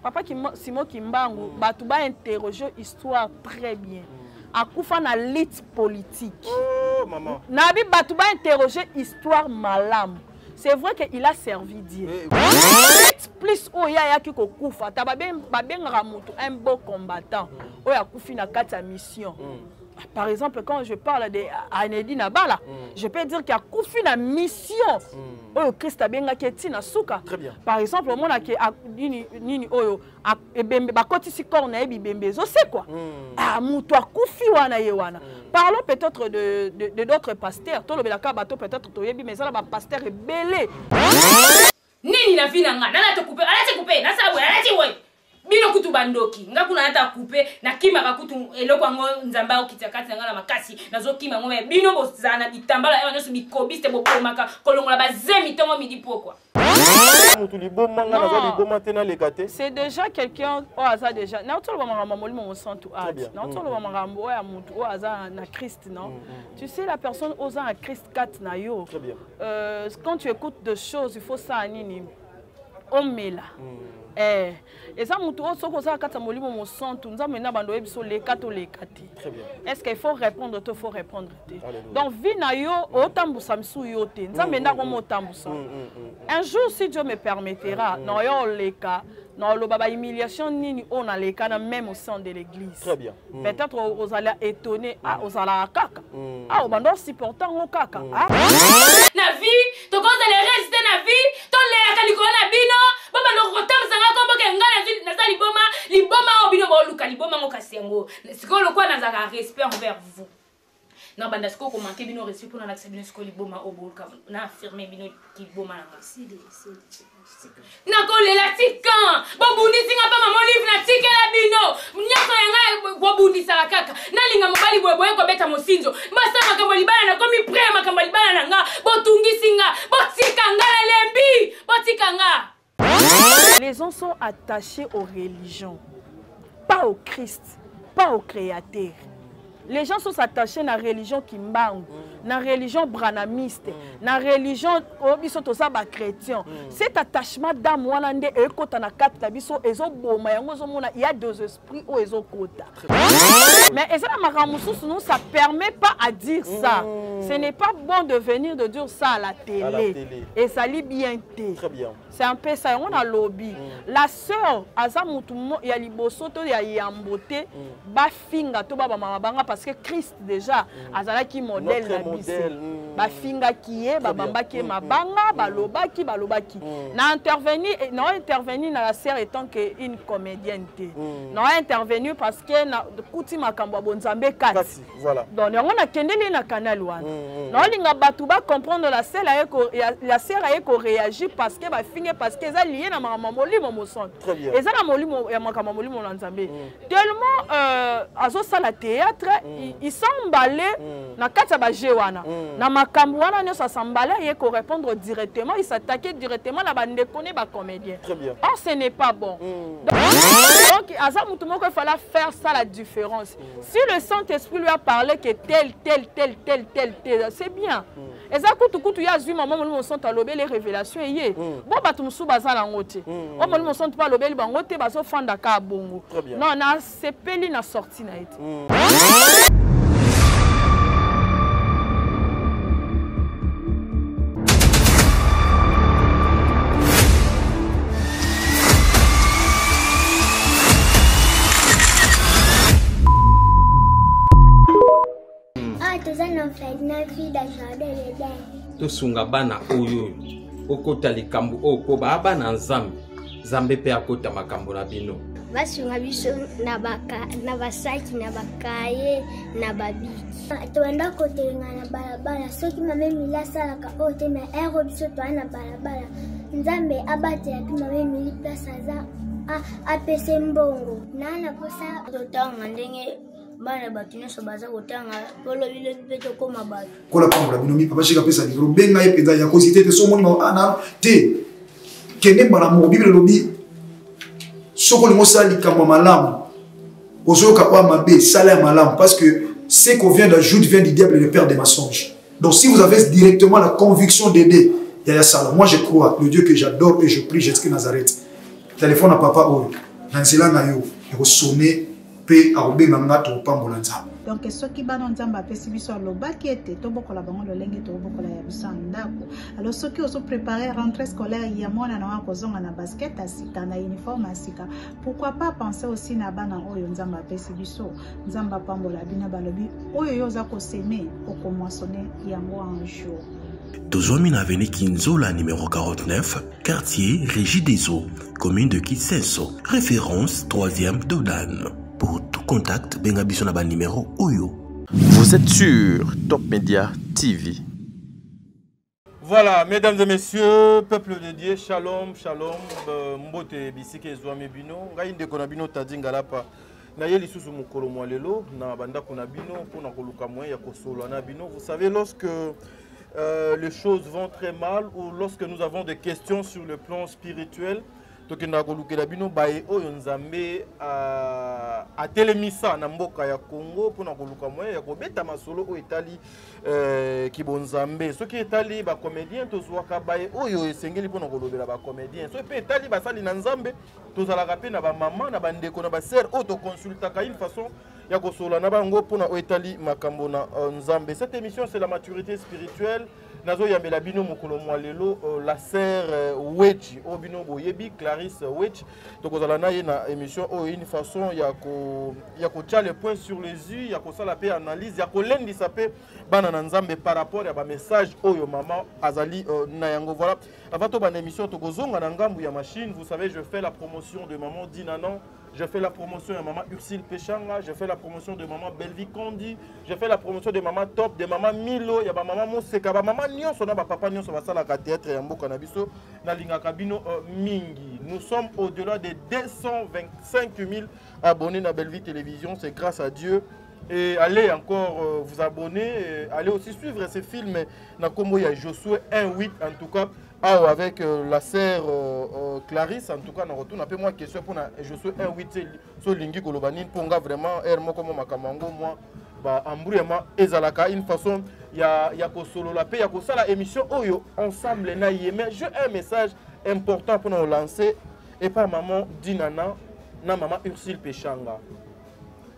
Papa Simo Kimbangu, Batouba interroger histoire très bien. Akoufa na lit politique. Oh maman. Nabi Batouba interroger histoire malam. C'est vrai qu'il a servi Dieu. Plus oya ki ko kufa, ta baben ramutu un beau combattant. Oya kufi na kata mission. Par exemple, quand je parle de Anedi Nabala, je peux dire qu'il y a Koufi la mission. Oyo Christ a bien gagné na souka. Très bien. Par exemple, on a que nini oyo ebembe bakoti si corne ebi bembe. Zo c'est quoi? Ah muto Koufi wana yewana. Parlons peut-être de d'autres pasteurs. Tout le belaka bateau peut-être toyebi mais ça ba pasteur est belé. Nini na vina nga na te couper, na sabwe, we. Bino kutu bandoki nga kuna ata couper na kima ka kutu eloko ngo nzamba okitakati nga na makasi nazo kima ngome bino bozana bitambala yo nyoso bikobiste bopomaka kolongola bazemi tongo midi pokwa. C'est déjà quelqu'un au hasard déjà. Na tolo ba mama molimo mo santu art. Na tolo ba mama mbo ya mutu au hasard na Christ non. Tu sais la personne osant à Christ 4 na yo. Très bien. Quand tu écoutes des choses, il faut ça nini. On met là. Et ça, est-ce qu'il faut répondre? Il faut répondre. Donc, un jour, si Dieu me permettra, non, le humiliation on a les cas même au sein de l'église. Très bien. Peut-être aux allez étonner, aux allez kaka. Ah, au bandon supportant au kaka. Na vie, tu comptes les résister na vie, ton les akalikona bino, baba no rotam sanga kombo ke ngana na za liboma obino bo luka liboma ngo kasengo. Siko lokwa na za respect envers vous. Non banda siko commenter bino respect pour na accepter bino siko liboma oboluka na affirmer bino ki boma na merci. Nakolela tikan bobundi singa pa mama livre na tikela bino nyako yanga bobundi sala kaka nalinga mobali bwebwe ko beta mosinzo masa makambo libana na komi pre makambo libana na nga botungi singa botika nga lembi botika nga. Les gens sont attachés aux religions, pas au Christ, pas au Créateur. Les gens sont attachés à la religion Kimbangu, la religion branamiste, la religion chrétien. Cet attachement d'âme, il y a deux esprits ou ils ont quota. Mais ça ne permet pas à dire ça. Ce n'est pas bon de venir de dire ça à la télé. Et ça lit bien. Très bien. C'est un peu ça, on a lobby. La sœur, il y a Libosoto, il y a Yambote, Bafinga, parce que Christ déjà, Azala qui modèle la vie. Bafinga qui est, Babamba qui est Mabanga, Balobaki, Balobaki. N'a intervenu dans la sœur étant qu'une comédienne. N'a intervenu parce que Kouti Makambo Bonzambe Kasi. Voilà. Donc on a kendeli na canal one. Non, linga batuba comprendre la sœur a réagir parce que Bafinga parce que ça lié na maman molimo mo son. Très bien. Et ça na molimo ya makambo molimo lanzambe. Tellement azo sala théâtre, il s'emballé na kata ba jewana. Na makambo wana ne ça s'emballé et ko répondre directement, il s'attaquait directement la bande connaît ba comédien. Très bien. Or ce n'est pas bon. Donc aza mutu moko il fallait faire ça la différence. Si le Saint-Esprit lui a parlé que tel, c'est bien. Et ça kutu ya zui maman molimo son talobé les révélations yé. Bon ba tumsu bazala ngote. O molimo son pas lobé bangote baso fanda ka bongo. Non, na c'est peli na sorti na été. Tosunga bana oyo okota likambo oko bana nzambe nzambe pe akota makambo na bino basunga biso na basaki na bakaye na babiki toenda kotelenga na balabala soki mame mila salaka oyo te na ero biso toa na balabala nzambe abatela mpe mame mili place aza apese mbongo nana posa totanga ndenge bana batu nyonso baza kotanga polobile mpe tokoma bato kola pambola binomi papa shika pesa libro benga ye penza ya kozite te so moni ana te kende bana mo bible lobi soko lingo sala likambo malamu ozoyoka kwa mabe sala ya malamu parce que ce qu'on vient d'ajouter vient du diable le père des mensonges. Donc si vous avez directement la conviction d'aider Yaya Sala, moi je crois le Dieu que j'adore et je prie Jésus Nazareth. téléphone à papa oyo na nzela na yo ekosone pe akobenga nga topambola nzambe. Donc soki bana nzambe apesi biso alobaki ete tobokola bango lolenge tobokola ya biso ndako. Alors soki ozo préparer rentrée scolaire ya mwana na kozonga na basket asika na uniforme asika, pourquoi pas penser aussi na bana oyo nzambe apesi biso nzambe pambola bina balobi oyo yoza ko semer okomoissonner yango un jour. Tozwami na avenue Kinzola numéro 49, quartier Régie des Eaux, commune de Kitsenso, référence 3e Dodan. Pour tout contact, bengabiso na ba numéro Oyo. Vous êtes sur Top Media TV. Voilà, mesdames et messieurs, peuple de Dieu, shalom, shalom, mbote bisike ezwami bino, ngai ndeko na bino tadi ngalapa. Na ye lisusu mukolo mwalelo na banda kuna bino pona koluka moyen ya kosolo na bino. Vous savez, lorsque les choses vont très mal ou lorsque nous avons des questions sur le plan spirituel, tokenda kolukela bino baye oyo nzambe a telemisa na mboka ya Congo pona koluka moyen ya kobeta masolo o etali kibonzambe soki etali ba comédien tozwaka baye oyo esengeli pona kolobela ba comédien so pe etali basali na nzambe tozalaka pe na ba mama na bandeko na ba sœur o to consultaka une façon ya kosola na bango pona o etali makambo na nzambe. Cette émission c'est la maturité spirituelle. Nazo yambela bino mokolo mwalelo la sœur Wedge obino boyebi Clarisse Wedge tokozala na ye na émission o une façon ya ko tia le point sur les yeux ya ko sala pe analyse ya ko lendisa pe bana na nzambe par rapport à ba message oyo maman azali na yango. Voilà, avant to ban émission tokozonga na ngambu ya machine. Vous savez, je fais la promotion de maman Dinanan, je fais la promotion de maman Ursule Pechanga, je fais la promotion de maman Belvi Kondi, je fais la promotion de maman Top, de maman Milo, ya ba maman Moseka, ba maman nyonso na ba papa nyonso basala ka théâtre ya mboka na biso na lingaka bino mingi. Nous sommes au-delà de 225 000 abonnés na Belvi Télévision, c'est grâce à Dieu. Et allez encore vous abonner, allez aussi suivre ces films na kombo ya Josué 1-8 en tout cas. Ah, avec la sœur Clarisse, en tout cas, on retourne un peu moins question pour Josué 1-8 sur Lingi Kolobanin pour vraiment Hermo comme Makamango moi bah Ambruyama ezalaka une façon ya ko solo la paix ya ko sala émission oyo ensemble na yeme. J'ai un message important pour nous lancer et pas maman Dinana na maman Ursule Pechanga.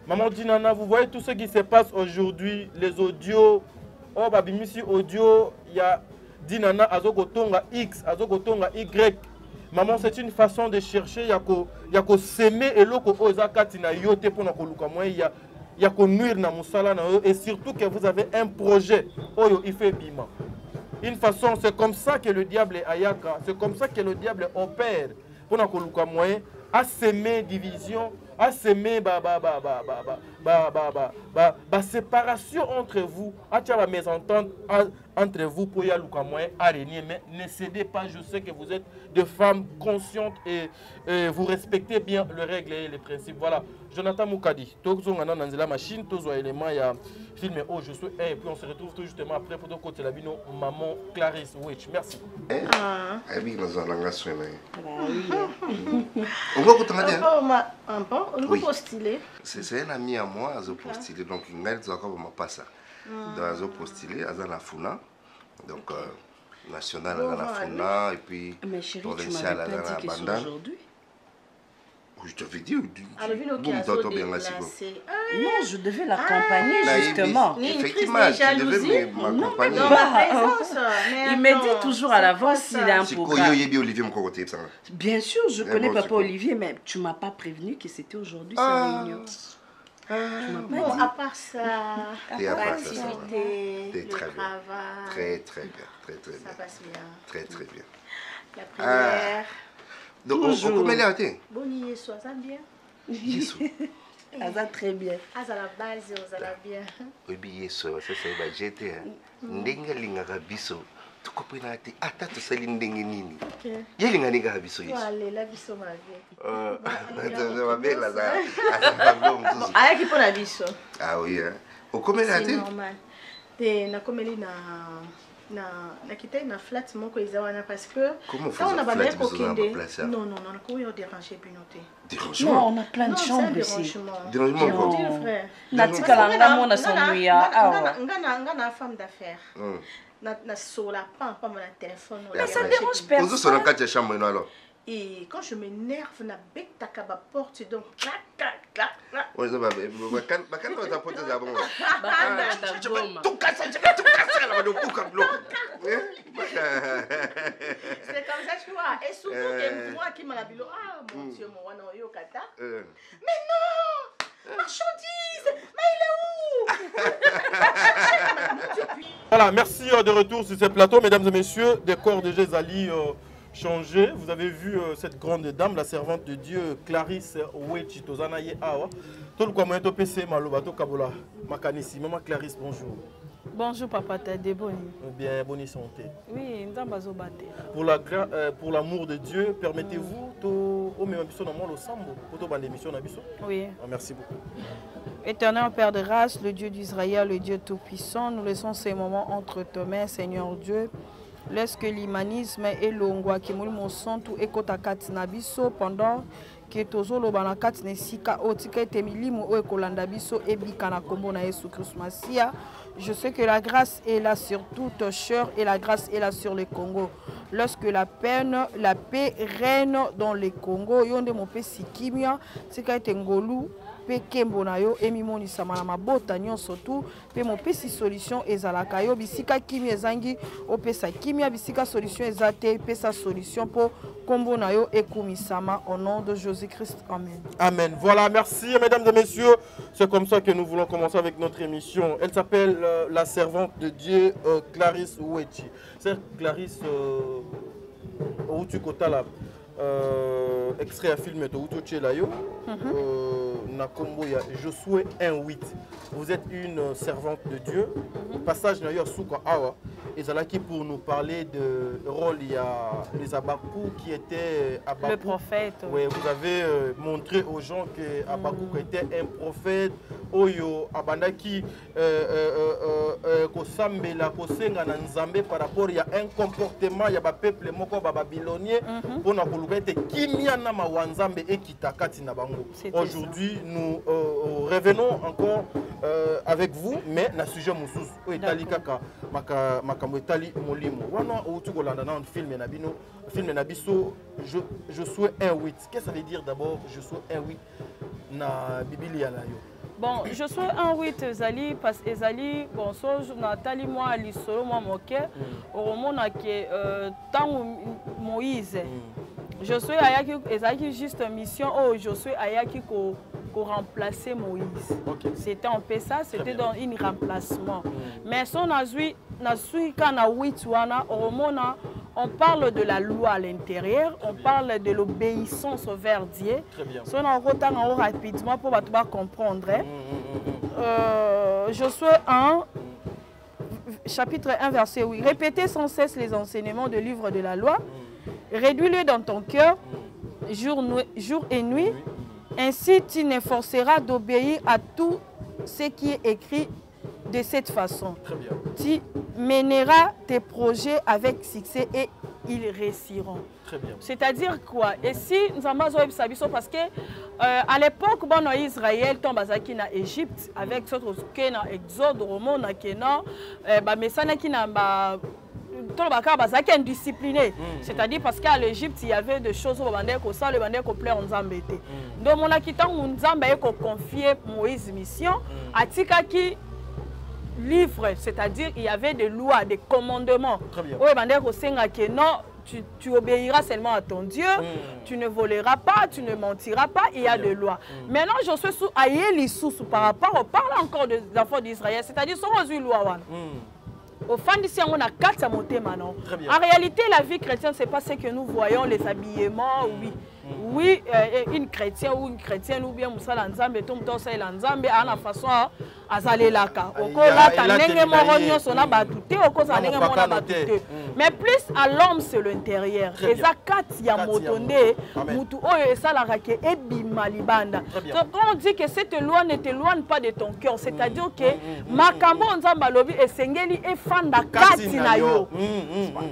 Maman Dinana, vous voyez tout ce qui se passe aujourd'hui, les audios, oh babimisi audio, il y a Dinana azokotonga X, azokotonga Y. Maman, c'est une façon de chercher, yako semer eloko ozakati na yote pour na koluka moyen yako nuire na musala na yo et surtout que vous avez un projet oyo il fait bima. Une façon, c'est comme ça que le diable est ayaka, c'est comme ça que le diable opère pour na koluka moyen à semer division, à semer séparation entre vous, à tirer la mésentente entre vous pour y aller à régner. Mais ne cédez pas, je sais que vous êtes des femmes conscientes et vous respectez bien les règles et les principes. Voilà, Jonathan Moukadi, Tozo Ngana Nanzela Machine, Tozo élément, il y a film Oh je suis un, et puis on se retrouve tout justement après pour d'autres côtés la bino maman Clarisse Wedge. Merci. On va continuer. On va postuler. C'est un ami à moi, à postuler. Donc, il m'a dit encore ma passe. Dans un postulé, à la Funa. Donc, national à la Funa. Et puis, provincial à la Bandane. Je t'avais dit, non, je devais l'accompagner justement. Effectivement, tu devais m'accompagner. Il me dit toujours à l'avance s'il a un programme. Bien sûr, je connais Papa Olivier, mais tu ne m'as pas prévenu que c'était aujourd'hui sa réunion. Bon, à part ça, l'activité, le travail. Très bien. Ça passe bien. Très bien. La prière. Donc, on peut m'aider. Bonne Yesu, ça bien. Yesu. Ça très bien. À la base, ça va bien. Oui, Yesu, ça c'est j'étais. Ndenga linga biso. Tu comprends ati ata to sali ndenge nini. Yelinga linga biso Yesu. Allez, la biso ma vie. Ça va bien là ça. Ah, qui pour la biso. Ah oui hein. Au comment là c'est normal. Te na komeli na quitté na flat moko izawana parce que quand on a bandé kokende non ko yo déranger binoté dérangement non on a plein de chambres ici dérangement frère natika langa mona sonuya ngana femme d'affaires na sur la pas mon téléphone ça dérange personne on se sur la chambre alors Et quand je m'énerve, na bec takaba porte donc clac clac clac clac. Ouais, ça va. Quand on t'a porté ça bon. Tout casser, tout casser là de bouc en bloc. C'est comme ça tu vois. Et surtout que moi qui m'a bilo ah mon Dieu mon wana yo kata. Mais non! Marchandise! Mais il est où? Voilà, merci de retour sur ce plateau, mesdames et messieurs. Des corps de Jézali changé. Vous avez vu cette grande dame, la servante de Dieu, Clarisse Ouechi Tozanaye Awa. Tout le monde est PC Malobato Kabola. Makanisi, maman Clarisse, bonjour. Bonjour papa, t'es déboni. Bien, bonne santé. Oui, nous sommes pour l'amour de Dieu, permettez-vous au même émission dans le sambo pour ton émission na biso. Oui. Merci beaucoup. Éternel Père de grâce, le Dieu d'Israël, le Dieu tout-puissant, nous laissons ces moments entre tes mains, Seigneur Dieu. Laisse que l'humanisme et l'ongwa qui mon sang tout ekotakati na biso pendant que tozolo banakati nesika otika temilimu o ekolanda biso ebika na kombo na Yesu Christ Masia. Je sais que la grâce est là sur toute chair et la grâce est là sur le Congo. Lorsque la paix règne dans le Congo, yonde mope sikimia, tika etengolu Kembo na yo emimoni samana mabota nyonso tu pe mopesi solution ezalaka yo bisika kimi ezangi opesa kimia bisika solution ezate pesa solution pour kombo na yo ekumisama au nom de Jésus-Christ. Amen. Amen. Voilà, merci mesdames et messieurs. C'est comme ça que nous voulons commencer avec notre émission. Elle s'appelle la servante de Dieu Clarisse Ouechi. C'est Clarisse Outukotala. Extrait à film de Utoche Layo, Nakomboya, Josué 1:8. Vous êtes une servante de Dieu. Passage d'ailleurs Souka Awa. Et c'est là qui pour nous parler de rôle, il y a les Abakou qui étaient le prophète. Oui, vous avez montré aux gens que Abakou était un prophète. Oyo Abandaki Kosambela Kosenga na Nzambe par rapport il y a un comportement, il y a un peuple moko babylonien pour na aujourd'hui, nous revenons encore avec vous, mais na sujet mususu o etali kaka makambo etali molimo. Wana outu kolanda na film na biso je suis 1:8. Qu'est-ce que ça veut dire d'abord je suis 1:8 na Biblia na yo? Bon, je suis 1:8 ezali parce que ezali bon so Nathalie moi lisolo moi moke au moment que tant Moïse je suis ayaki ezaki juste mission oh je suis ayaki ko remplacer Moïse. Okay. C'était en peu ça, c'était dans un remplacement. Mais son azui kana 8 wana au moment on parle de la loi à l'intérieur, on parle de l'obéissance vers Dieu. Si on en retard en haut rapidement pour comprendre. Josué 1, chapitre 1, verset 8. Répétez sans cesse les enseignements du livre de la loi. Réduis-le dans ton cœur, jour et nuit. Ainsi, tu n'efforceras d'obéir à tout ce qui est écrit de cette façon. Tu mèneras tes projets avec succès et ils réussiront. C'est-à-dire quoi? Et si nous avons sabiso parce que à l'époque, bon, en Israël, tombe en Égypte, avec ce qui na Exode, Roman, Kena, mais ça n'a qui n'a indiscipliné. C'est-à-dire parce qu'à l'Égypte, il y avait des choses où le bandé complet en Zambété. Donc, mon acquittant, on a confié Moïse mission à Tika qui livre, c'est-à-dire il y avait des lois, des commandements. Oui, non, tu obéiras seulement à ton Dieu, tu ne voleras pas, tu ne mentiras pas, il y a des lois. Maintenant, je suis sous Aïeli sous par rapport, on parle encore des enfants d'Israël, c'est-à-dire sur une loi. Au fin d'ici, on a 4 à monter maintenant. En réalité, la vie chrétienne, ce n'est pas ce que nous voyons, les habillements, oui. Oui, une chrétienne ou une chrétienne ou bien Moussa Lanzambe, tout le temps c'est Lanzambe, à la façon à Zalelaka. Mais plus à l'homme, c'est l'intérieur. Et ça, quand il y a motonné, Moutou et ça la raquette et bimalibanda. Donc, quand on dit que cette loi ne t'éloigne pas de ton cœur, c'est-à-dire que Makambo Nzambalobi et Sengeli et Fanda Katinayo.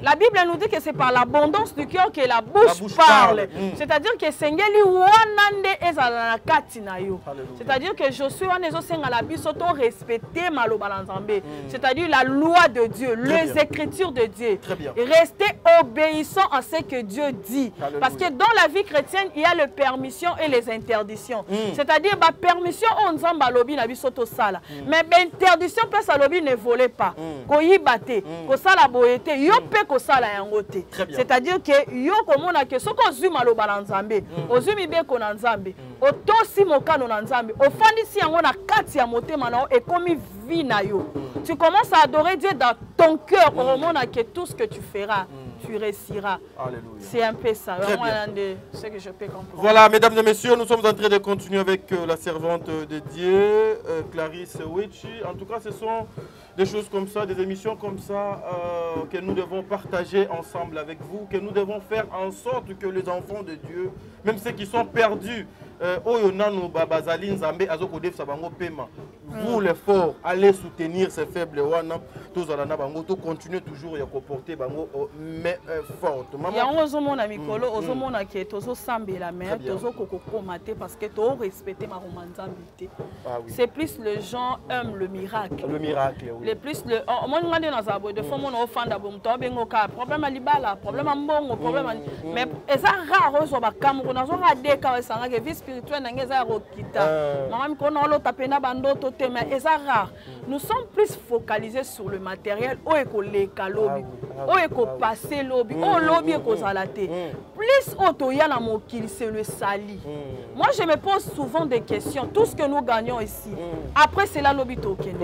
La Bible nous dit que c'est par l'abondance du cœur que la bouche parle. C'est-à-dire que Sengeli wanande ezala na kati na yo. C'est-à-dire que Josué wana ezosenga la biso to respecter maloba na Nzambe. C'est-à-dire la loi de Dieu, les écritures de Dieu. Rester obéissant à ce que Dieu dit. Parce que dans la vie chrétienne, il y a les permissions et les interdictions. C'est-à-dire la permission on Nzamba lobi na biso to sala. Mais interdiction place à lobi ne volez pas. Ko yibate, ko sala boyete, yo pe ko sala yango te. C'est-à-dire que yo komona ke soko zuma loba na Nzambe, ozumi be ko na Nzambe, otosi mokano na Nzambe, ofandisi yango na kati ya motema na e komi vie na yo. Tu commences à adorer Dieu dans ton cœur, au moment que tout ce que tu feras, tu réussiras. C'est un peu ça. Vraiment ce que je peux comprendre. Voilà, mesdames et messieurs, nous sommes en train de continuer avec la servante de Dieu, Clarisse Wichi. En tout cas, ce sont des choses comme ça, des émissions comme ça que nous devons partager ensemble avec vous, que nous devons faire en sorte que les enfants de Dieu, même ceux qui sont perdus, vous les forts, allez soutenir ces faibles wana, tous à la nabango, tout continuer toujours à comporter bango mais forte. Il y a un mikolo, ozomona ke tozo sambe la mère, tozo koko komate parce que to respecter ma romanzambité. C'est plus les gens aiment le miracle. Le miracle, oui. Les plus le moi ngande na zabo de fois mon ofanda bom to bengo ka problème à libala, problème à mbongo, problème mais eza rare zo ba Cameroun na zo ra de ka sanga ke vie spirituelle na ngeza rokita. Maman ko na lo tapena bando to mais c'est rare. Nous sommes plus focalisés sur le matériel. Où est-ce que lobby, où est-ce que passer lobby, où lobby est que salaté. Plus autoya na mokili c'est le sali. Moi je me pose souvent des questions. Tout ce que nous gagnons ici, après c'est la lobby token.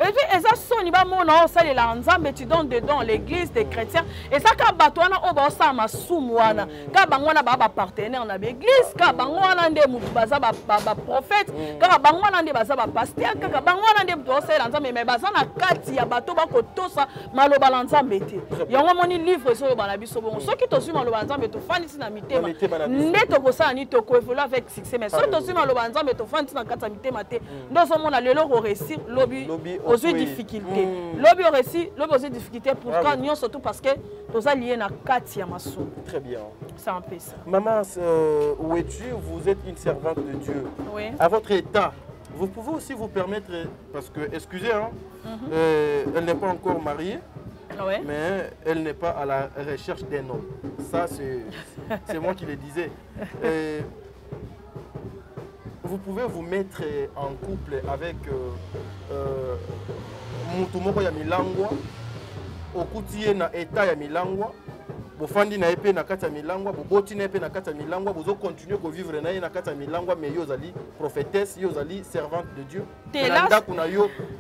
Et puis ça sonne ba mona osali la nzambe tu donnes dedans l'église des chrétiens et ça ka batwana o ba sa masumwana ka bangwana ba partenaire na l'église ka bangwana nde mutu baza ba prophète ka bangwana nde baza ba pasteur ka bangwana nde mutu osali nzambe mais baza na kati ya bato ba ko tosa maloba la nzambe te yango moni livre so ba na biso bon soki to suma maloba nzambe to fandisi na mitema nde to ko sa ni to ko évoluer avec succès mais soki to suma maloba nzambe to fandisi na kati ya mitema te ndo so mona lelo ko réussir lobby aux difficultés. Lobby réussi, lobby aux difficultés pourquoi nous surtout parce que nous sommes liés à Katia Massou. Très bien. C'est un peu ça. Maman, où es-tu? Vous êtes une servante de Dieu. Oui. À votre état, vous pouvez aussi vous permettre, parce que, excusez, hein, elle n'est pas encore mariée, mais elle n'est pas à la recherche d'un homme. Ça, c'est moi qui le disais. Vous pouvez vous mettre en couple avec Mutumoko ya Milangwa, Okutie na Eta ya Milangwa, Bofandi na Epe na Kata Milangwa, Boboti na Epe na Kata Milangwa, vous continuez à vivre na Kata Milangwa, mais Yozali prophétesse, Yozali servante de Dieu.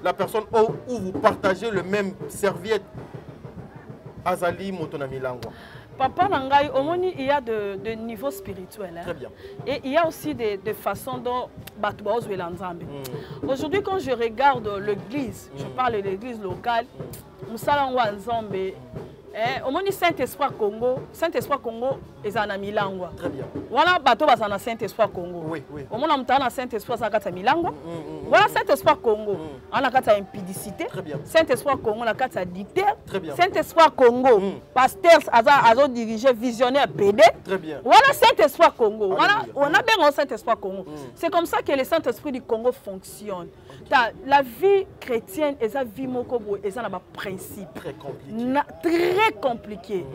La personne où vous partagez le même serviette, Azali Motona Milangwa. Papa Nangai, au moins il y a de niveaux spirituels. Hein. Très bien. Et il y a aussi des façons dont Batouaos et l'Anzambe. Aujourd'hui, quand je regarde l'église, je parle de l'église locale, Moussala Nzambe, au moins Saint-Esprit Congo, et Zana Milangwa. Très bien. Voilà, bateau basana Saint-Esprit Congo. Oui, oui. Au moins on Saint-Esprit Zakata Milangwa. Voilà Saint-Esprit Congo. On a kata impudicité. Très bien. Saint-Esprit Congo, on a kata dictateur. Très bien. Saint-Esprit Congo, pasteur Azo dirigé visionnaire PD. Très bien. Voilà Saint-Esprit Congo. Voilà, on a bien un Saint-Esprit Congo. C'est comme ça que le Saint-Esprit du Congo fonctionne. La vie chrétienne, et sa vie mokobo, et ça n'a pas principe. Très compliqué. Très compliqué.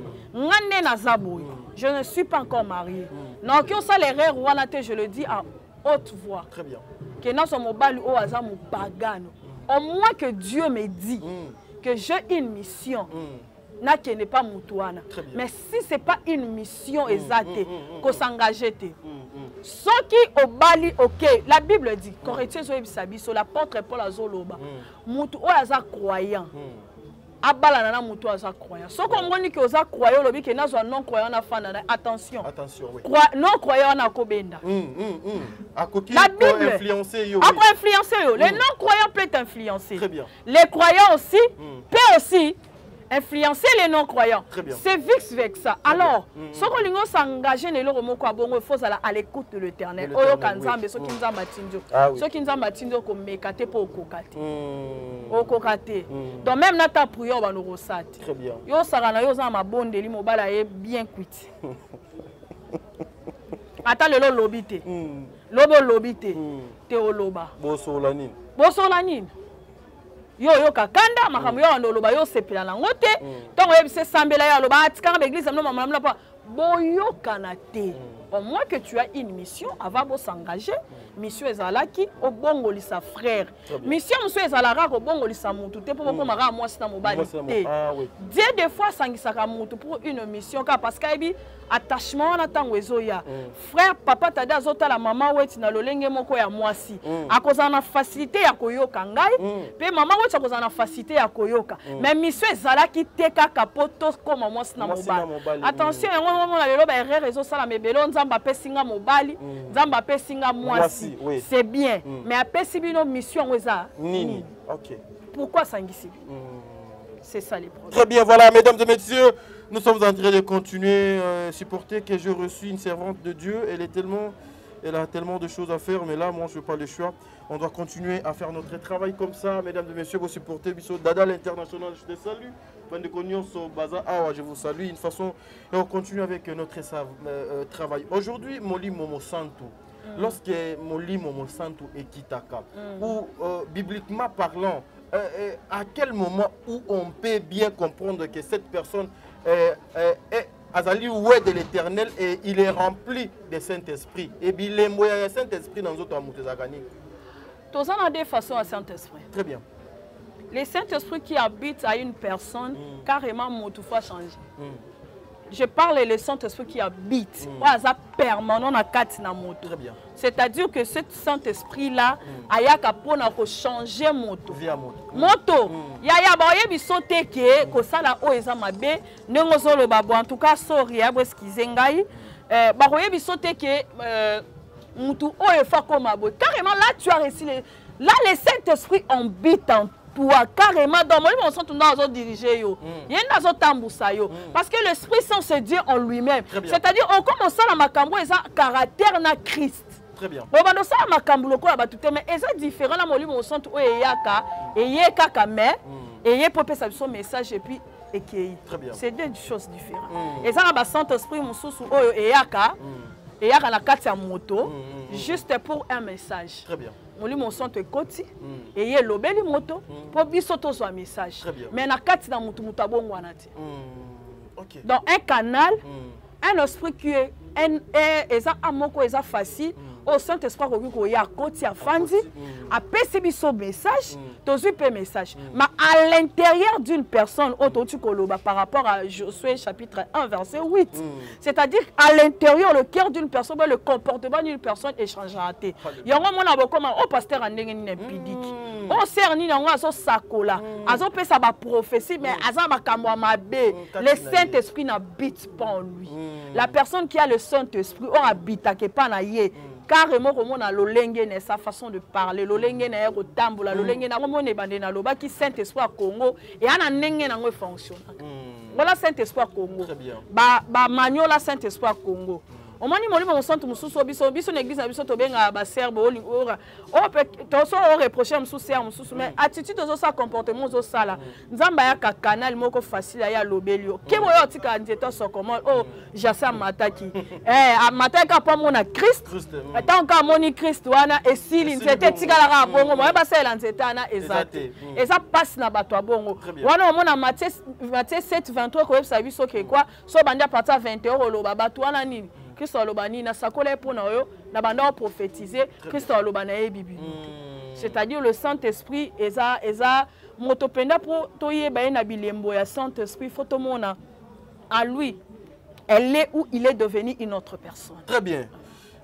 Je ne suis pas encore mariée. Non, que ça les rêves, je le dis à haute voix. Très bien. Que dans son mobile ou à mon pagano. Au moins que Dieu me dit que j'ai une mission. Na qui n'est pas moutouana. Mais si ce n'est pas une mission exacte, qu'on s'engage. Ce qui au Bali, ok, la Bible dit, sur l'apôtre Paul Azoloba, moutou oaza croyant. Abalanana moutou oaza croyant. Ce qu'on dit que oza croyant, le que n'a non croyant na fanana. Attention. Attention, oui. Non croyant na kobenda. La Bible influencer yo. Influencer yo. Les non croyants peuvent influencer. Très bien. Les croyants aussi peuvent aussi influencer les non-croyants. C'est vice-versa. Alors, ce que nous s'engager les il faut à l'écoute de l'Éternel. Ce qui nous a matindio. Ce qui nous a matindio comme mécaté pour kokate. Okokate. Donc même notre prière va nous ressortir. Très bien. Yo sarana yo za ma bonde li mobala est bien cuite. ata lelo lobi te lobo lobi te te oloba bosola nini yo yoka kanda makambo yo oloba yo sepela nango te ntongo oyebisa sambela yo aloba atikanga baeglise mno mamala mpa boyokana te. Au moins que tu as une mission, avant de s'engager, mission ezalaki au bongoli sa frère. Mission monsieur ezalara au bongoli sa mutu te pour ko mara moi sina mobali te. Dieu des fois sangisaka mutu pour une mission car parce que attachement na tango ezoya. Frère papa tada azota la maman weti na lolenge moko ya mwasi. Akoza na facilité ya koyoka ngai, pe maman weti akoza na facilité ya koyoka. Mais mission ezalaki te kaka poto comme moi sina mobali. Attention yango na lelo ba erreur ezosala mebelo nzamba pesinga mobali, nzamba pesinga mwasi. C'est bien, mais apesi bino mission eza nini? OK. Pourquoi sangisi? C'est ça les problèmes. Très bien, voilà mesdames et messieurs, nous sommes en train de continuer supporter que j'ai reçu une servante de Dieu, elle a tellement de choses à faire, mais là moi je n'ai pas le choix. On doit continuer à faire notre travail comme ça, mesdames et messieurs, vous supportez Bisso Dada l'international, je te salue. Je vous salue une façon et on continue avec notre travail. Aujourd'hui, Moli Momo Santo, lorsque Moli Momo Santo est Kitaka, ou bibliquement parlant, à quel moment où on peut bien comprendre que cette personne est Azali oué de l'éternel et il est rempli de Saint-Esprit. Et bien, il est Saint-Esprit dans notre amour. Tous en a des façons à Saint-Esprit. Très bien. Le Saint-Esprit qui habite à une personne, carrément, mon tout fois changé. Je parle le Saint-Esprit qui habite. Permanent na kati na moto. Très bien. C'est-à-dire que ce Saint-Esprit-là, ayaka pona ko changer moto. Via moto. Moto. Ya ba yebi sote ke ko sala o eza mabe, ndenge zolo babo en tout cas sorry ya bweskize ngai. Ba ko yebi sote ke mutu o efa comme abo. Carrément là tu as reçu là le Saint-Esprit habite en toi carrément dans mon on sent dans diriger yo il y a dans tambusa yo parce que l'Esprit Saint se dit en lui-même, c'est-à-dire on commence à la makambo eza caractère na Christ. Très bien. On va dans ça makambo loko ba tout mais eza différent na molimo on sent o eyaka eyeka kame eye popé ça son message et puis ekei. C'est deux choses différentes. Et ça ba Saint-Esprit mususu oyo eyaka na kati ya moto juste pour un message. Très bien. Moli mon son te koti et ye lobeli moto pour biso to so message mais na kati na mutu mutabongo wana ti. OK. Donc un canal, un esprit qui est eza amoko eza facile au Saint-Esprit ko ya koti afandi a pesi biso message tozu pe message mais à l'intérieur d'une personne tu koloba par rapport à Josué chapitre 1 verset 8 c'est-à-dire à l'intérieur le cœur d'une personne le comportement d'une personne échangera té yango mona bokoma au pasteur andenge ni impidiki au serni yango azo sakola azo pesa ba prophétie mais aza makambo mabe le Saint-Esprit n'habite pas en lui. La personne qui a le Saint-Esprit on habite ke pa na ye carrément comme on a l'olenge na sa façon de parler l'olenge na ero tambola l'olenge na comme on est bandé na loba qui Saint-Esprit à Congo et ana ndenge na ngo fonctionne. Voilà Saint-Esprit à Congo. Ba maniola Saint-Esprit à Congo. On m'a dit mon livre centre mususu biso na église na biso to benga ba serbe ora to so o reprocher mususu mais attitude zo sa comportement zo sala nzamba ya ka canal moko facile ya lobelio ke boyo tika nzeto so comment jasa mataki mataka pa mona Christ tant ka moni Christ wana esili nzete tika la bongo mo ba sala nzeta na ezate eza passe na bato bongo wana mona Matthieu 7:23 ko websa biso ke quoi so banda partir 20 € lo bato wana nini Christ alobani na sakole pour na yo na banda prophétiser Christ alobana e bibi. C'est-à-dire le Saint-Esprit eza motopenda pour toye ba na bilembo ya Saint-Esprit photomona à lui elle est où il est devenu une autre personne. Très bien.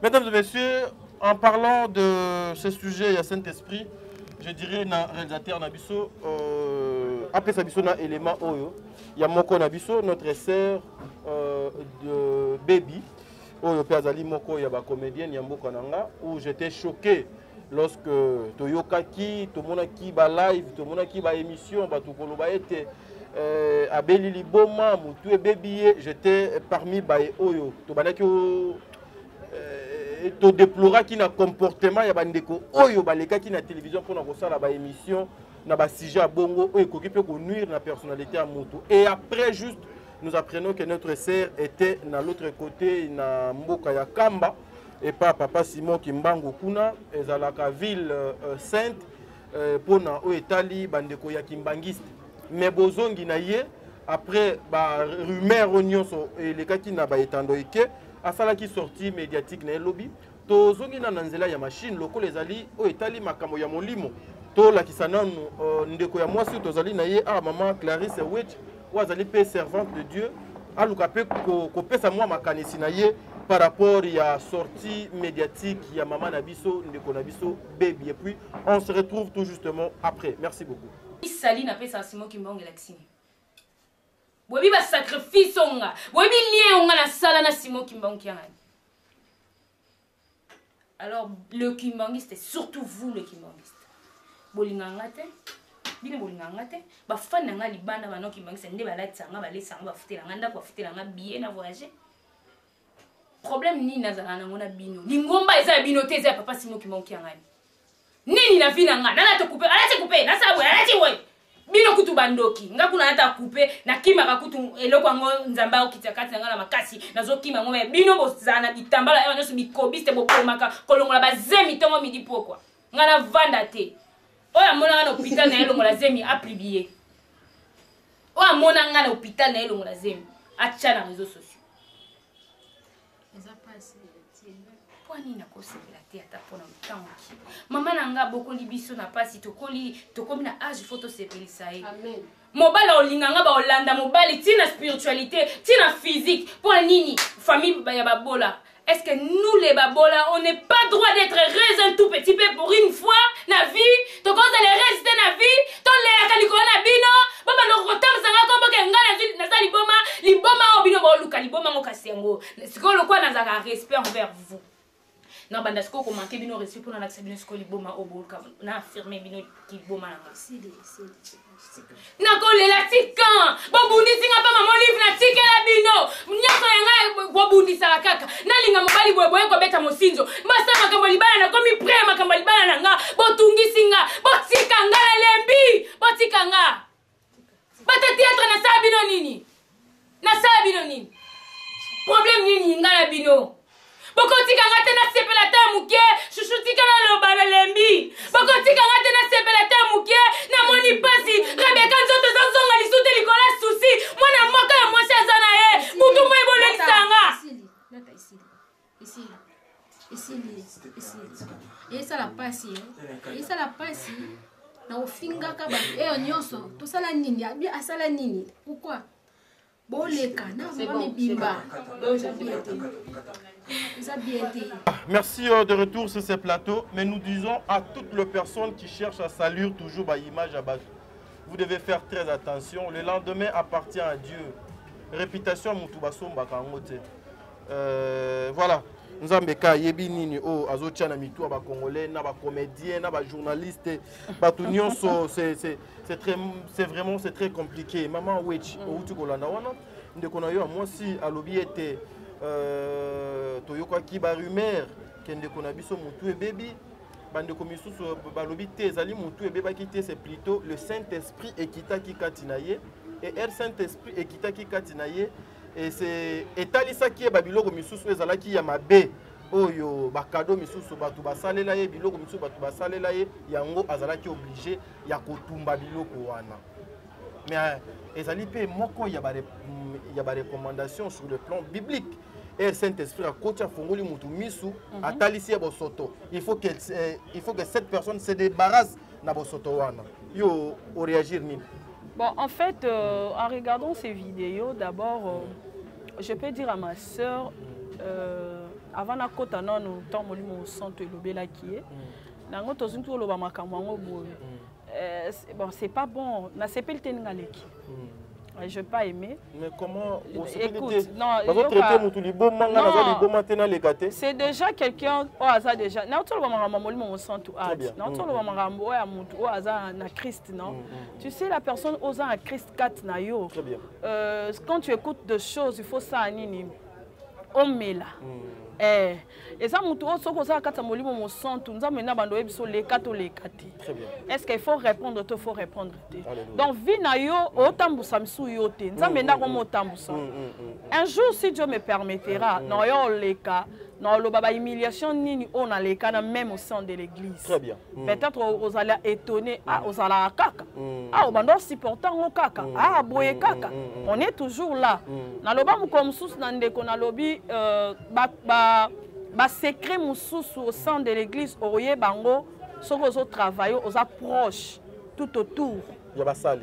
Mesdames et messieurs, en parlant de ce sujet il y a Saint-Esprit, je dirais na réalisateur na biso après ça biso na élément oyo il y a moko na biso notre sœur de baby oyo pe azali moko ya ba comédienne ya mboka nanga où j'étais choqué lorsque toyokaki tomonaki ba live tomonaki ba émission ba tukoloba ete abeli liboma mutu ebebiye j'étais parmi ba oyo to banaki to déploraki na comportement ya bandeko oyo balekaki na télévision pour na kosala ba émission na ba sujet bongo oyo koki pe ko nuire na personnalité ya mutu et après juste nous apprenons que notre sœur était dans l'autre côté, na Mboka ya Kamba, et pas papa Simon Kimbango kuna ezalaka ville sainte pona o etali bandeko ya kimbangiste mais bozongi na ye après ba rumeur nyonso elekaki na ba etando eke asala ki sortie médiatique na lobby tozongi na nzela ya machine lokola ezali o etali makambo ya molimo to lakisa nanu ndeko ya mwasi tozali na ye maman Clarisse Wetch wazali pe servante de Dieu aluka pe ko pesa mwa makanisi na ye par rapport à sortie médiatique ya maman Nabiso ndeko Nabiso baby et puis on se retrouve tout justement après. Merci beaucoup. Sali na pesa Simon Kimbangu Laxine. Bobi ba sacrifice onga. Bobi lien onga na sala na Simon Kimbangu Kiangani. Alors le Kimbangiste, surtout vous le Kimbangiste. Bolinganga te. Bine bolinganga te. Ba fan nga libanda ba no Kimbangiste nde ba latanga ba lesanga ba futela nganda ba futela nga billet na voyager. Problème ni nazala na ngona bino. Lingomba eza bino te za papa Simon Kimbangu Kiangani. Nini na vina nga nana te couper ala te couper na sabwe ala te woy bino kutu bandoki nga kuna ata couper na kima ka kutu eloko ngo nzamba okitakati nga na makasi nazo kima ngome bino bozana bitambala yo nyoso bikobiste bopomaka kolongola bazemi tongo midi pokwa nga na vanda te oya mona na hôpital na elongola zemi a publier oya mona nga na hôpital na elongola zemi acha na réseaux sociaux eza pas Kwani na kosebela te ata pona mtanki. Mama nanga bokoli biso na pasi tokomi na âge photo sepelisa ye. Amen. Mobala olinganga ba Olanda mobali tina spiritualité, tina physique. Pour nini famille ya babola. Est-ce que nous les babola on n'est pas droit d'être raison tout petit peu pour une fois na vie? To cause les rester na vie, ton le akalikona na bino, baba no rotam sanga kombo ke ngana na za liboma obino ba luka liboma ngokasengo. Sikolo kwa na za respect envers vous. Non, banda sko commenter bino reçu pour na bino sko liboma obolka na affirmer bino ki boma na na kolela tikan bobundi singa pa mama livre na tikela bino nyako yanga bobundi sala kaka na linga mobali boye ko beta mosinzo mbasa makambo libana na komi pre makambo libana na nga botungi singa botika nga lembi botika nga bata théâtre na sabino nini problème nini ngala bino bokotika ngate na sepela ta muke shushutika na lobala lembi bokotika ngate na sepela ta muke na moni pasi Rebecca nzoto zonga lisute likola susi mwana moka ya mwasi azana ye mutu mwe bolekisanga ici la pasi na ofinga ka ba nyonso to sala nini abi asala nini pourquoi Merci de retour sur ce plateau, mais nous disons à toutes les personnes qui cherchent à saluer toujours par image à base. Vous devez faire très attention, le lendemain appartient à Dieu. Réputation Moutoubassomba Kangote. Voilà. Nous avons des yebi nini o azotia na mitu ba congolais na ba comédien na ba journaliste ba tunyon c'est vraiment très compliqué. Maman Wetch o tu kolanda wana ndeko na yo moi si alobi était toyoka ki ba rumeur ke ndeko na biso mutu e baby bandeko misusu ba lobi te ezali mutu e beba ki te c'est plutôt le Saint-Esprit ekita ki katinaye et el Saint-Esprit ekita ki katinaye. Et c'est etalisa ki babiloko misusu ezala ki ya mabe oyo bakado misusu batu basalela ye biloko misusu batu basalela ye yango azala ki obligé ya kotumba biloko wana. Mais ezali pe moko ya ba recommandation sur le plan biblique. Et Saint-Esprit a coach fongoli mutu misu atalisi bosoto. Il faut que cette personne se débarrasse na bosoto wana. Yo o réagir ni. Bon, en fait, en regardant ces vidéos, d'abord, je peux dire à ma soeur, avant la côte, nous sommes au centre de l'Obélakié. Bon, c'est pas bon. Je n'ai pas aimé. Mais comment écoute, c'est déjà quelqu'un au hasard déjà. Tu sais, la personne osant à Christ 4 nayo. Quand tu écoutes des choses, il faut ça anini. On met là. Est-ce qu'il faut répondre? Il faut répondre. Donc, un jour, si Dieu me permettra, Non, le baba humiliation nini on a les canaux même au sein de l'église. Très bien. Peut-être aux allez étonner, aux allez à kaka. Ah, on va supporter au kaka. Ah, boye kaka. On est toujours là. Dans le bas comme sous nande qu'on a lobby secret moussous au sein de l'église oye bango sur aux travail aux approches tout autour.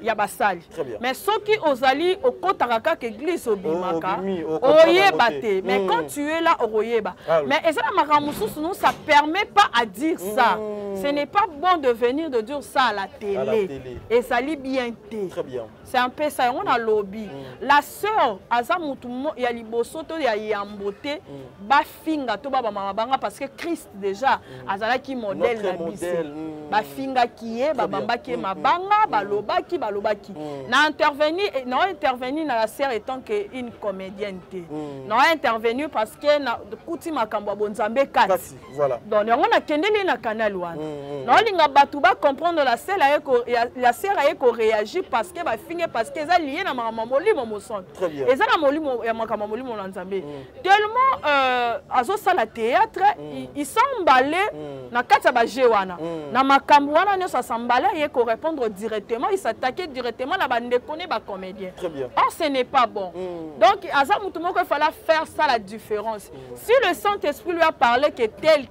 Yabasali. Mais ceux qui osali au kotaraka église obimaka oyebate. Mais quand tu es là oyeba. Mais ça nous ça permet pas à dire ça. Ce n'est pas bon de venir de dire ça à la télé. Et ça lit bien. Très bien. C'est un peu ça, on a lobby. La sœur azamutumo ya libosoto ya yambote ba finga to ba mama banga parce que Christ déjà azala ki modèle la bise. Ba finga qui est ba bamba ki mabanga ba lobaki na intervenir na la sœur étant que une comédienne. Na intervenir parce que na kuti makambo bonzambe kati. Voilà. Donc on a kendeli na canal wana. Na linga batu ba comprendre la sœur a ko réagir parce que ba parce que ça lié na molimo moson. Et ça na molimo ya makama molimo na nzambe. Tellement azo sala théâtre, il s'emballé na kata ba jewana. Na makambo wana ne ça s'emballé et ko répondre directement, il s'attaquait directement na ba ndekone ba comédien. Or ce n'est pas bon. Donc aza mutumo qu'il fallait faire ça la différence. Si le Saint-Esprit lui a parlé que tel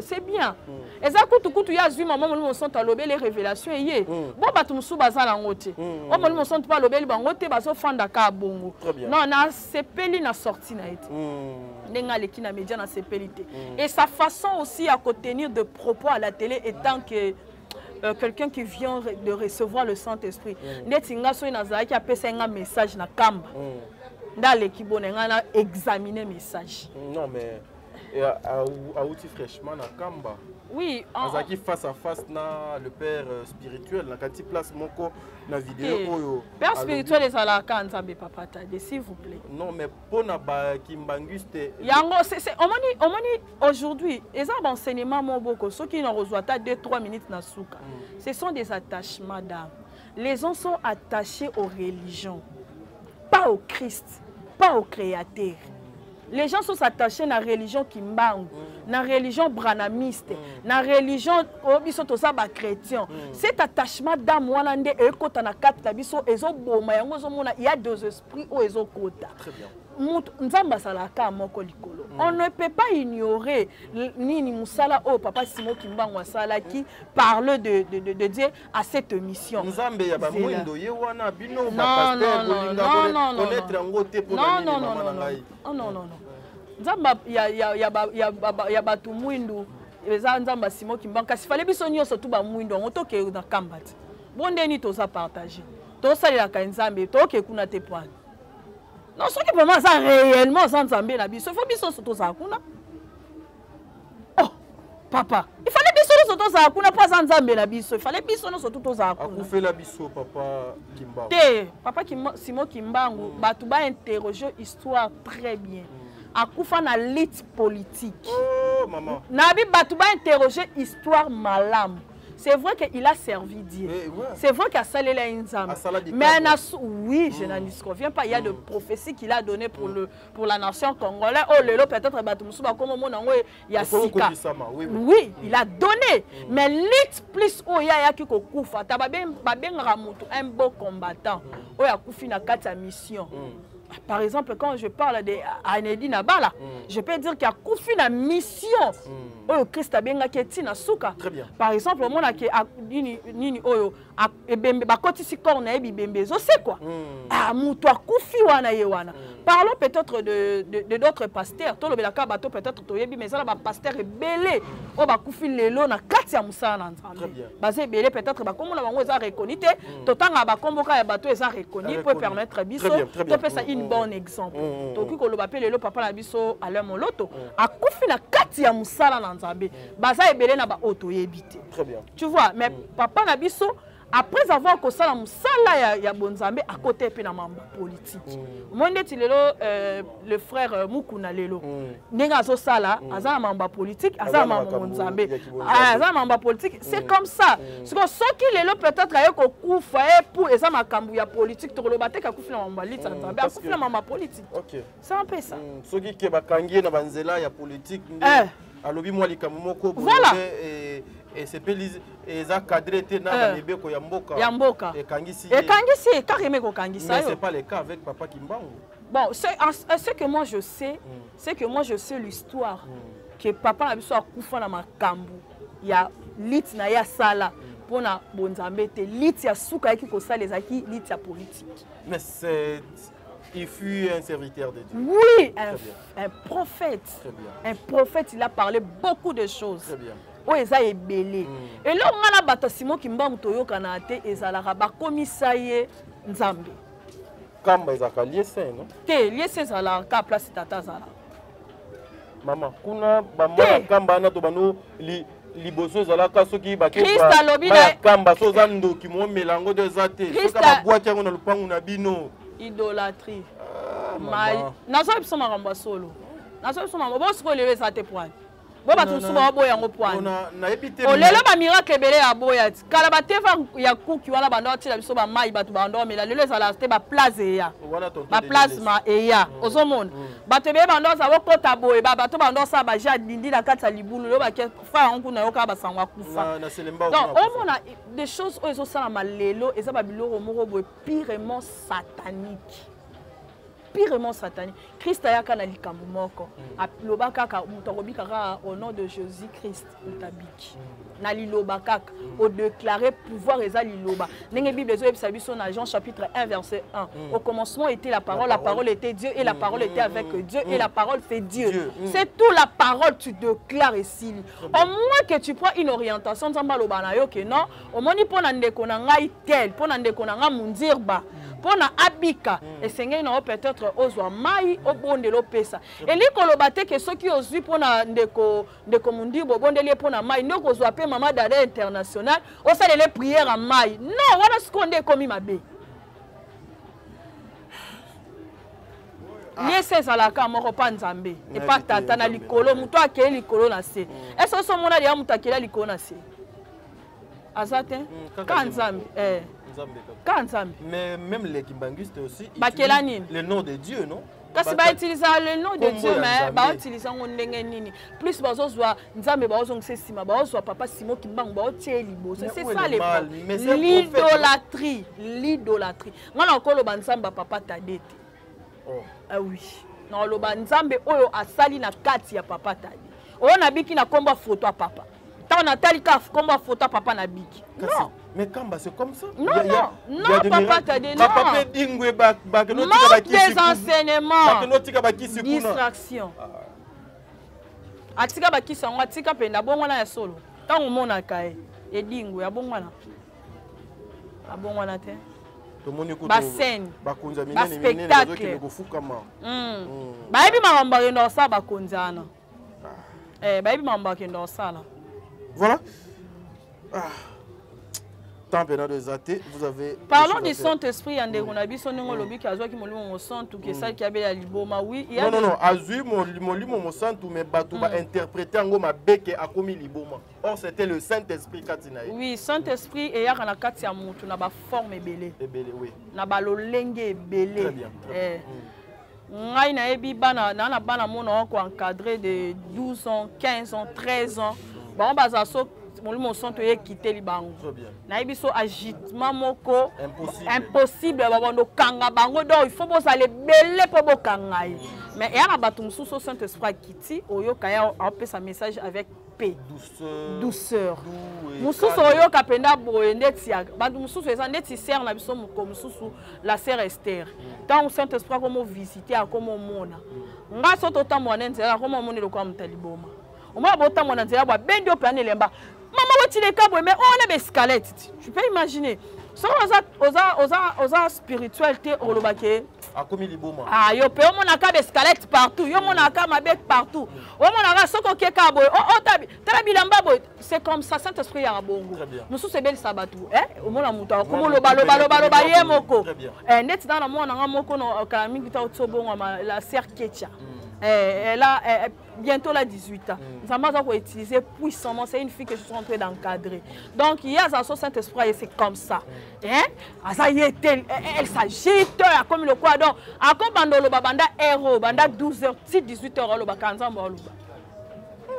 c'est bien. Et ça kutu ya zui maman molimo son talobé les révélations yé. Bon batumsu bazala ngote. O molimo son pas lobeli bangote baso fanda ka bongo. Non na sepeli na sorti na été. Nenga leki na média na sepelité. Et sa façon aussi à tenir de propos à la télé étant que quelqu'un qui vient de recevoir le Saint-Esprit. Netinga so inazaki a pesa un message na kamba. Dans l'équipe on a examiné message. Non mais a outil fraîchement na kamba. Oui, Azaki face à face na le père spirituel na kati place moko na vidéo père spirituel est à la kanzambe papa tade s'il vous plaît. Non mais pona ba kimbanguste yango c'est omoni aujourd'hui les enseignements moboko ceux qui n'ont reçoit 2-3 minutes na souka. Ce sont des attachements d'âme. Les gens sont attachés aux religions, pas au Christ, pas au Créateur. Les gens sont attachés à la religion Kimbangu, la religion branamiste, la religion chrétien. Cet attachement d'âme, il y a deux esprits au Ezokota. On ne peut pas ignorer Nini Moussala au papa Simon Kimbangu Wasala qui parle de Dieu à cette mission. Non. Nzamba ya batu mwindu eza nzamba Simon Kimbangu kasi fallait biso nyonso tu ba mwindu ngoto ke na kambati. Bondeni toza partager. To salela ka nzambe to ke kuna te point. Non, ce qui vraiment ça réellement sans nzambe na biso, faut biso soto za kuna. Oh, papa, il fallait biso soto za kuna pas sans nzambe na biso, il fallait biso soto to za kuna. Aku fait la biso papa Kimbangu. Papa Simon Kimbangu, batu ba interroger histoire très bien. Akufa na lit politique. Oh maman. Nabi batu ba interroger histoire malam. C'est vrai qu'il a servi Dieu. C'est vrai qu'il a salé la Inzam. Mais oui, je n'en disconviens pas. Il y a des prophéties qu'il a données pour la nation congolaise. Oh, peut-être il y a Sika. Oui, il a donné. Mais l'it plus où il y a qui koufa. Un beau combattant. Oh, il y a koufi na kata mission. Par exemple, quand je parle d'Anedi Nabala, je peux dire qu'il y a Koufi na mission. Oh, Christ a bien gagné na souka. Par exemple, on a qui nini oyo ebembe bakoti si corne ebembe zo c'est quoi? Ah muto Koufi wana yewana. Parlons peut-être de d'autres pasteurs. Tout le belaka bateau peut-être toyebi mais ça ba pasteur belé. Oh ba Koufi lelo na kati ya musala nzambe. Basé belé peut-être ba comme na bango eza reconnu te. Totanga ba komboka ya bateau eza reconnu pour permettre biso. To fait ça une bon exemple. Donc ko lo ba pelelo papa na biso ala moloto. A Koufi na kati ya musala nzambe. Baza ebele na ba auto yebité. Très bien. Tu vois, mais papa na biso après avoir que ça la musala ya bonzambe à côté pe na mamba politique moi ndeti lelo le frère Mukuna lelo nenga zo sala azana mamba politique azana mamba bonzambe azana mamba politique c'est comme ça ce qui lelo peut-être ayo ko kufa pour eza makambu ya politique to lo bateka kufina mamba litsa nzambe akufina mamba politique c'est un peu ça ce qui ke bakangie na banzela ya politique alobi moi likambo moko voilà et c'est pelise eza cadré te na mebeko ya mboka ekangisi carrément ko kangisa mais c'est pas le cas avec papa Kimbangu. Bon ce que moi je sais c'est que moi je sais l'histoire que papa na biso akufa na makambu ya lit na ya sala pona bonzambe te lit ya suka yaki ko sala ezaki lit ya politique mais c'est il fut un serviteur de Dieu. Oui, un prophète. Un prophète, il a parlé beaucoup de choses. Très bien. Oh, eza ebele. Et là on a bata Simon Kimbangu toyoka na te ezalaka ba komisaye Nzambe. Kamba ezaka liese non? Te liese ezalaka place tata zala. Mama kuna bamba kamba na to bano liboso ezalaka soki ba Christ alobi na kamba so zando ki mo melango de zate soka ba boîte yango na lupangu na bino. Idolâtrie. Nazo biso makambo solo. Nazo biso makambo bo siko lewe sa te point. Bo batu suba boya yango point. Na epite. O lelo ba miracle ebele ya boya. Kala ba teva ya kuki wana bando atila biso ba mai batu bando mela lelo za la te ba place ya. Ba plasma eya. Ozomona. Batu be bando za wokota boye ba batu bando sa ba ja dindi na kata libulu lo ba ke fa onku na yoka ba sangwa kufa. Donc on a des choses ozo sala malelo eza ba biloko moko boye pirement satanique. Pirement satanique. Christ ayaka na likambo moko. Aloba kaka mutokobi kaka au nom de Jésus Christ utabiki. Na liloba kaka au déclarer pouvoir eza liloba. Nenge Bible ezo ebisa biso na Jean chapitre 1 verset 1. Au commencement était la parole était Dieu et la parole était avec Dieu et la parole c'est Dieu. C'est tout la parole tu déclares ici. Au moins que tu prends une orientation nzamba loba na yo que non, au moni pona ndeko na ngai tel, pona ndeko na nga mundirba. Pona abika esengeli na peut-être ozwa mai obondelo pesa elikoloba te ke soki ozwi pona ndeko mundibo bondeli pona mai ndeko ozwa pe mama dada international osalele prière à mai non wana sikonde komi mabe liese ezalaka moko pa nzambe epa tata na likolo moto akei likolo na se ese osomona deya moto akela likolo na se aza te ka nzambe mais même les kimbanguistes aussi le nom de Dieu, non? Kasi ba utiliser le nom de Dieu mais ba utiliser ndenge nini plus bazozwa nzambe bazongisa sima bazozwa papa Simon Kimbangu baotie liboso c'est ça l'idolâtrie ngana okoloba nzamba papa Tadete ah oui na loba nzambe oyo asali na kati ya papa Tadete oyo nabiki na komba photo ya papa ta na talika komba photo ya papa na biki non. Mais Kamba, c'est comme ça? Non, papa t'a dit non. Papa manque des enseignements. Distraction. Atika baki sango atika penda bongwana ya solo. Tango mona kae. Edingu ya bongwana. Abongwana te. Ba scène. Ba spectacle. Baibi mamba kendo sa ba konzana. Baibi mamba kendo sala. Voilà. Parlons du Saint-Esprit en déronabi son nom lobi qui a joué qui molimo mon sang tout que ça qui a bien liboma oui il y a non azui molimo mon sang tout mais batou va interpréter en ma beke a commis liboma or c'était le Saint-Esprit katina oui Saint-Esprit et ya kana kati ya mutu na ba forme belé oui na ba lolenge belé très bien ngai na ebi bana na bana mona ko encadré de 12 ans 15 ans 13 ans bon bazaso mon son to quitter libango na biso agitement moko impossible babondo kanga bango donc il faut bos aller belé po bokanga mais ya na batum sous Saint-Esprit kiti oyo kaya apé sa message avec paix douceur mususu oyo kapenda boye ndeti ya bantu mususu eza ndeti sœur na biso moko mususu la sœur Esther tant Saint-Esprit comme visiter comme mona nga soto tamwa nzela comme mona le kwa mtaliboma oma bota mona nzela ba bendio plan elemba maman wati les câbles mais on a des squelettes tu peux imaginer so oza spiritualité olobake akomi liboma yo pe on a des squelettes partout yo mona ka mabe partout on mona ka so soko keka boy tala bilamba boy c'est comme ça Saint-Esprit ya bongo musu se bel sabatu omona muto komo loba ye moko net dans la mona nga moko no kalami kita otsobongo la sœur Ketia elle a bientôt la 18 ans. Ça m'a utiliser puissamment. C'est une fille que je suis en train d'encadrer. Donc, il y a ça, Saint-Esprit, et c'est comme ça. Elle s'agite comme le quoi. Donc, comme le banda héros, banda 12h, 18h, le bakanza,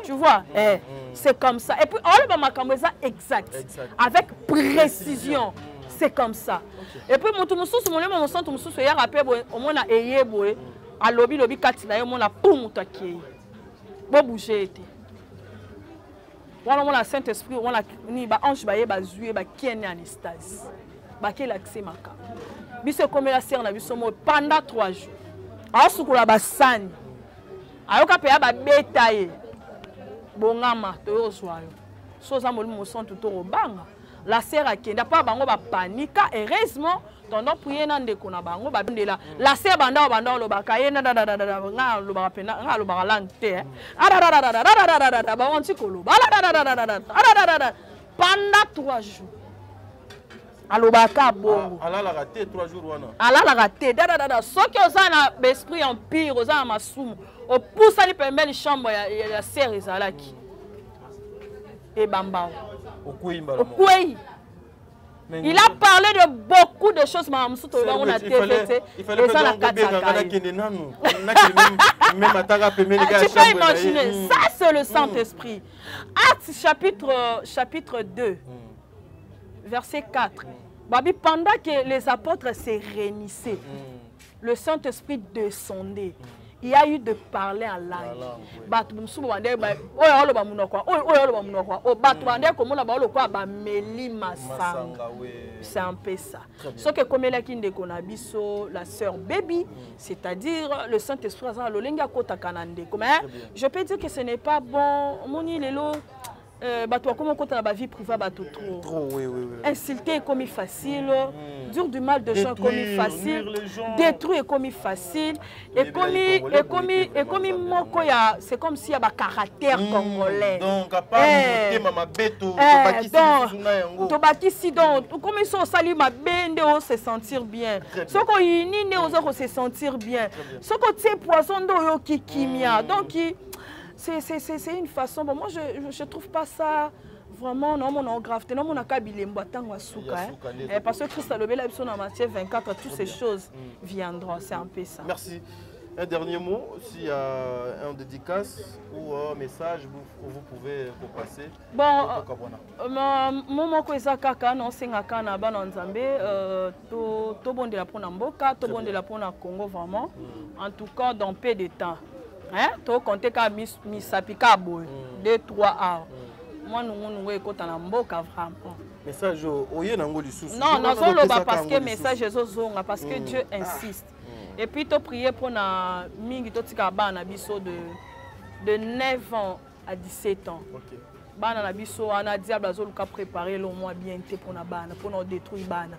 tu vois, c'est comme ça. Et puis, on le bama ça exact, avec précision. C'est comme ça. Et puis, mon sens, mon centre, mon sens, il y a rappelé, au moins, à lobby katina yo mona poum takiye bo bouger été wana Saint-Esprit wana ni ba ange ba ye ba zué ba kiene anestase ba ke l'accès maka biso comme la sœur na biso mo pendant 3 jours a sukula ba sani ayoka pe ya ba betaye bongama to yo soyo so za molimo son tout au banga la sœur akenda pa bango ba panika heureusement tondon prier na ndeko na bango ba ndela la sœur banda lo bakaye na nga lo ba pena nga lo ba lante ba onti kolo pendant 3 jours alobaka bongo ala raté 3 jours wana ala raté soki ozana esprit empire ozana masumu o poussa li pembeni chambre ya sœur ezalaki et bamba okui. Il a parlé de beaucoup de choses, mais on a TVT. Il fallait que tu peux imaginer, ça c'est le Saint-Esprit. Actes chapitre 2, verset 4. Pendant que les apôtres se réunissaient, le Saint-Esprit descendait. Il y a eu de parler en langue. C'est un peu ça. Ce que comme la sœur Baby, c'est-à-dire le Saint-Esprit, je peux dire que ce n'est pas bon. Comment on a vie privée, trop. Insulter est comme facile, dire du mal de gens comme facile, détruire est comme facile, et comme c'est comme s'il y a un caractère congolais. Donc, à part maman beto, comme ils sont salis, ma bende, on se sentir bien. Ce qu'on y on se sentir bien. Ce qu'on tient poisson d'eau qui kimia. Donc, c'est une façon. Bon, moi, je ne trouve pas ça vraiment. Non, mon grave. Non, mon parce que Christ a levé la mission en Matthieu 24. Toutes ces choses viendront. C'est un peu ça. Merci. Un dernier mot, s'il y a un dédicace ou un message, vous pouvez vous passer. Bon, mon kaka non sengaka na bana nzambe to bondela pona mboka, to bondela pona Congo vraiment. En tout cas, dans peu de temps. Hein? Tu comptes qu'à misapika boy 2-3 heures. Moi nous écoutons na mboka vraiment. Message oye nango lisusu. Non, non solo parce que message ezozonga parce que Dieu insiste. Et puis tu prier pour na mingi to tika bana biso de 9 ans à 17 ans. OK. Bana na biso ana diable azoluka préparer le mois bien pour na bana pour na détruire bana.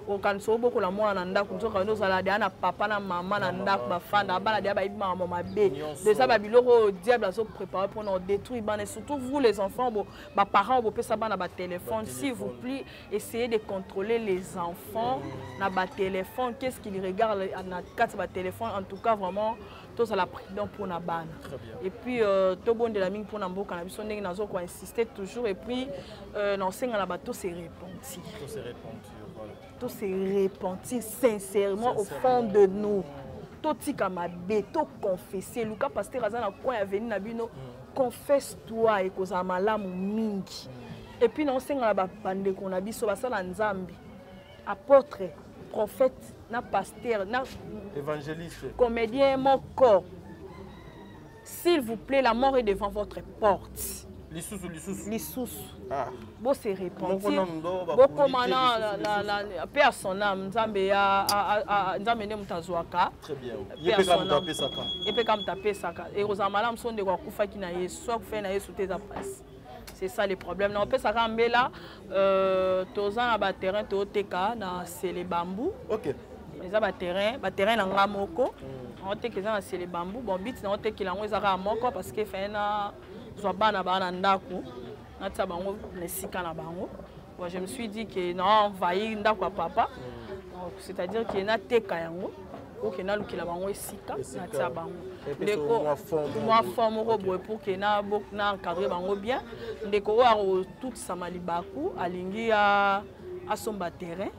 Okanso boko la mwana ndako nzoka no zala dia na papa na maman na ndako ba fanda bana dia ba ibima mama be de ça ba biloko diable azo préparer pour nous détruire bana surtout vous les enfants ba parents bo pesa bana ba téléphone s'il vous plaît essayez de contrôler les enfants na ba téléphone qu'est-ce qu'ils regardent na carte ba téléphone en tout cas vraiment tous à la prudence pour na bana et puis to bon de la mine pour na mboka na biso ndenge nazo ko insister toujours et puis l'enseignant la bateau se repentir tout se repentir sincèrement au fond de nous. Tout tikamabé, tout confesser. Lucas pasteur azana coin a venu na bino confesse-toi et koza malamu mingi. Et puis non senga ba bande ko na biso basala nzambi. Apôtre, prophète, na pasteur, na évangéliste, comédien mon corps. S'il vous plaît, la mort est devant votre porte. L'issous. Ah. Bon, c'est repentir. Bon, comment la paix à son âme. Nzambe ne mutazwaka. Très bien. Yepé comme taper saka. Yepé comme taper saka. Et aux amalam sont de wakufa qui na yesu, soit fait na yesu tes passe. C'est ça le problème. On peut saka mbela tozana ba terrain to teka na c'est les bambous. OK. Les ba terrain na ngamoko. on te keza na sele bambou bon bit na on te kilango ezaka moko parce que fait na soit bana bana ndako na tsa bango na sika na bango. Bon, je me suis dit que non envahir ndako papa. C'est-à-dire que na teka yango ou que na lukila bango esika na tsa bango. Ndeko moi forme robo pour que na encadrer bango bien. Ndeko o toute samalibaku alingi a somba terrain.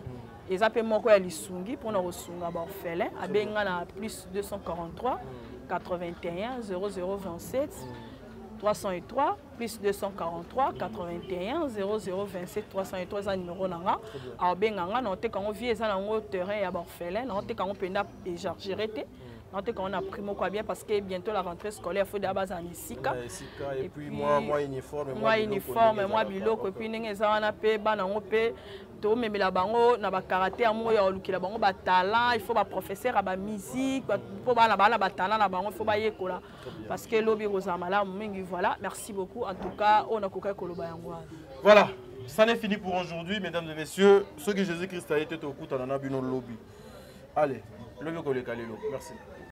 Et ça peut moko ya lisungi pour na rosunga ba orphelin abenga na plus 243 81 0027 303 plus 243 81 0027 303 za numéro nanga abenga nga na te kango vie za na ngo terrain ya ba orphelin na te kango penda écharger te na te kango na primo quoi bien parce que bientôt la rentrée scolaire faut d'abord en isika et puis moi uniforme moi biloko et puis ninge za wana pe bana ngo pe to memela bango na ba karaté amour ya olukila bango ba talent il faut ba professeur ba musique pour bana ba talent na bango il faut ba yekola parce que lobi rozamala mingi voilà merci beaucoup en tout cas on a koka koloba yango voilà ça n'est fini pour aujourd'hui mesdames et messieurs ce que Jésus-Christ a été au coup dans bino lobby allez le ko le kalelo merci